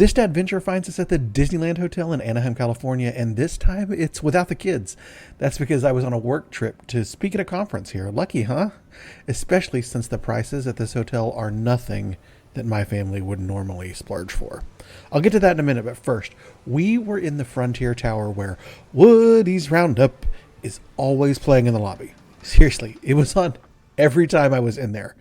This Dadventure finds us at the Disneyland Hotel in Anaheim, California, and this time it's without the kids. That's because I was on a work trip to speak at a conference here. Lucky, huh? Especially since the prices at this hotel are nothing that my family would normally splurge for. I'll get to that in a minute, but first, we were in the Frontier Tower where Woody's Roundup is always playing in the lobby. Seriously, it was on every time I was in there.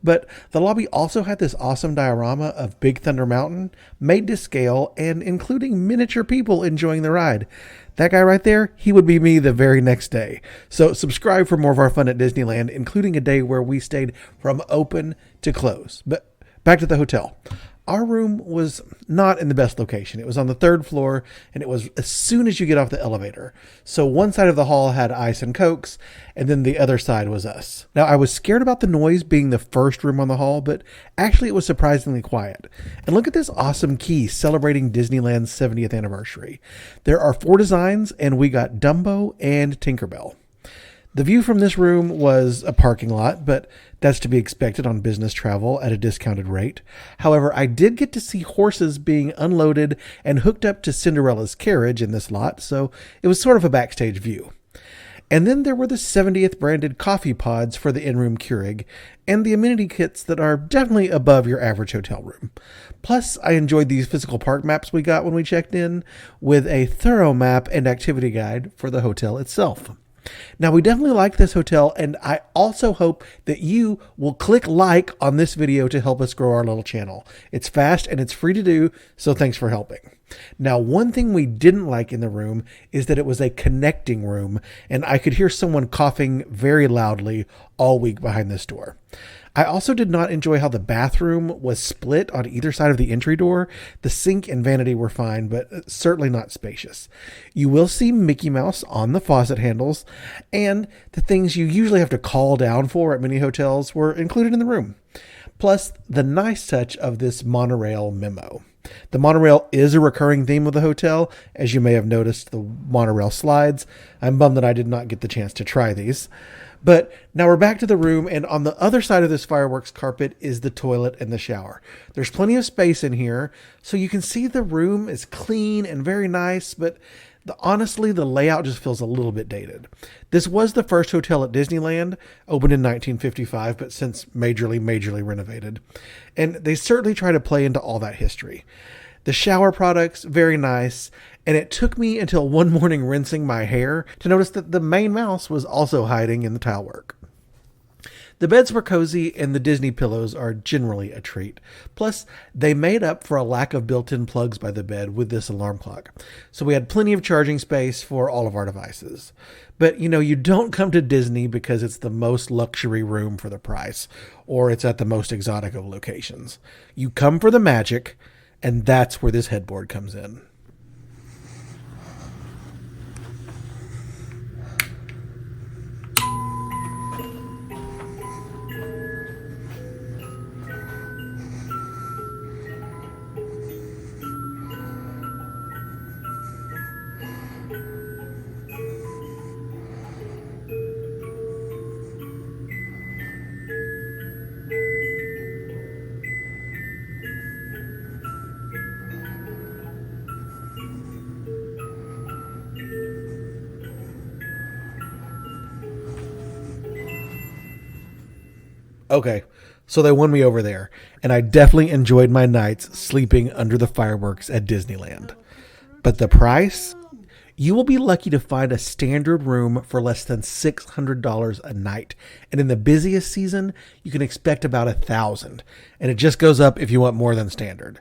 But the lobby also had this awesome diorama of Big Thunder Mountain, made to scale and including miniature people enjoying the ride. That guy right there, he would be me the very next day. So subscribe for more of our fun at Disneyland, including a day where we stayed from open to close. But back to the hotel. Our room was not in the best location. It was on the third floor, and it was as soon as you get off the elevator. So one side of the hall had ice and cokes, and then the other side was us. Now, I was scared about the noise being the first room on the hall, but actually it was surprisingly quiet. And look at this awesome key celebrating Disneyland's 70th anniversary. There are 4 designs, and we got Dumbo and Tinkerbell. The view from this room was a parking lot, but that's to be expected on business travel at a discounted rate. However, I did get to see horses being unloaded and hooked up to Cinderella's carriage in this lot, so it was sort of a backstage view. And then there were the 70th branded coffee pods for the in-room Keurig, and the amenity kits that are definitely above your average hotel room. Plus, I enjoyed these physical park maps we got when we checked in, with a thorough map and activity guide for the hotel itself. Now, we definitely like this hotel, and I also hope that you will click like on this video to help us grow our little channel. It's fast and it's free to do, so thanks for helping. Now, one thing we didn't like in the room is that it was a connecting room, and I could hear someone coughing very loudly all week behind this door. I also did not enjoy how the bathroom was split on either side of the entry door. The sink and vanity were fine, but certainly not spacious. You will see Mickey Mouse on the faucet handles, and the things you usually have to call down for at many hotels were included in the room. Plus, the nice touch of this monorail memo. The monorail is a recurring theme of the hotel, as you may have noticed the monorail slides. I'm bummed that I did not get the chance to try these. But now we're back to the room, and on the other side of this fireworks carpet is the toilet and the shower. There's plenty of space in here, so you can see the room is clean and very nice, but honestly, the layout just feels a little bit dated. This was the first hotel at Disneyland, opened in 1955, but since majorly renovated. And they certainly try to play into all that history. The shower products, very nice, and it took me until one morning rinsing my hair to notice that the main mouse was also hiding in the tile work. The beds were cozy, and the Disney pillows are generally a treat. Plus, they made up for a lack of built-in plugs by the bed with this alarm clock. So we had plenty of charging space for all of our devices. But, you don't come to Disney because it's the most luxury room for the price, or it's at the most exotic of locations. You come for the magic, and that's where this headboard comes in. Okay, so they won me over there, and I definitely enjoyed my nights sleeping under the fireworks at Disneyland. But the price? You will be lucky to find a standard room for less than $600 a night. And in the busiest season, you can expect about $1,000. And it just goes up if you want more than standard.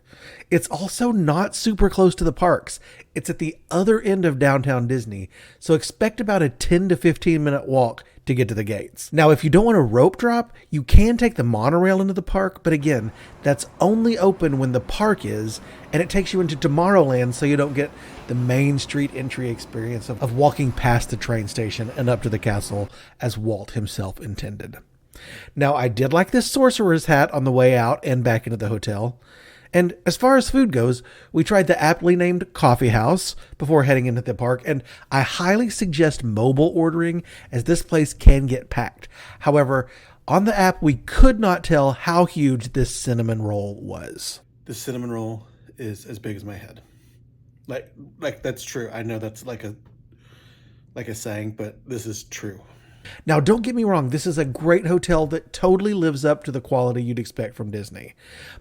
It's also not super close to the parks. It's at the other end of downtown Disney. So expect about a 10 to 15 minute walk to get to the gates. Now, if you don't want a rope drop, you can take the monorail into the park, but again, that's only open when the park is, and it takes you into Tomorrowland so you don't get the Main Street entry experience of walking past the train station and up to the castle as Walt himself intended. Now, I did like this sorcerer's hat on the way out and back into the hotel. And as far as food goes, we tried the aptly named Coffee House before heading into the park, and I highly suggest mobile ordering as this place can get packed. However, on the app, we could not tell how huge this cinnamon roll was. The cinnamon roll is as big as my head. Like that's true. I know that's like a saying, but this is true. Now, don't get me wrong. This is a great hotel that totally lives up to the quality you'd expect from Disney.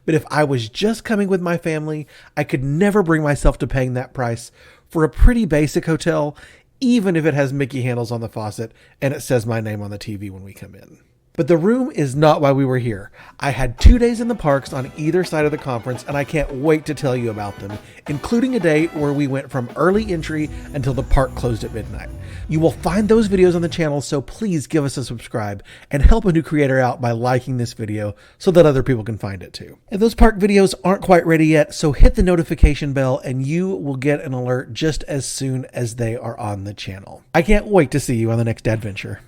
But if I was just coming with my family, I could never bring myself to paying that price for a pretty basic hotel, even if it has Mickey handles on the faucet and it says my name on the TV when we come in. But the room is not why we were here. I had 2 days in the parks on either side of the conference, and I can't wait to tell you about them, including a day where we went from early entry until the park closed at midnight. You will find those videos on the channel, so please give us a subscribe and help a new creator out by liking this video so that other people can find it too. And those park videos aren't quite ready yet, so hit the notification bell and you will get an alert just as soon as they are on the channel. I can't wait to see you on the next Dadventure.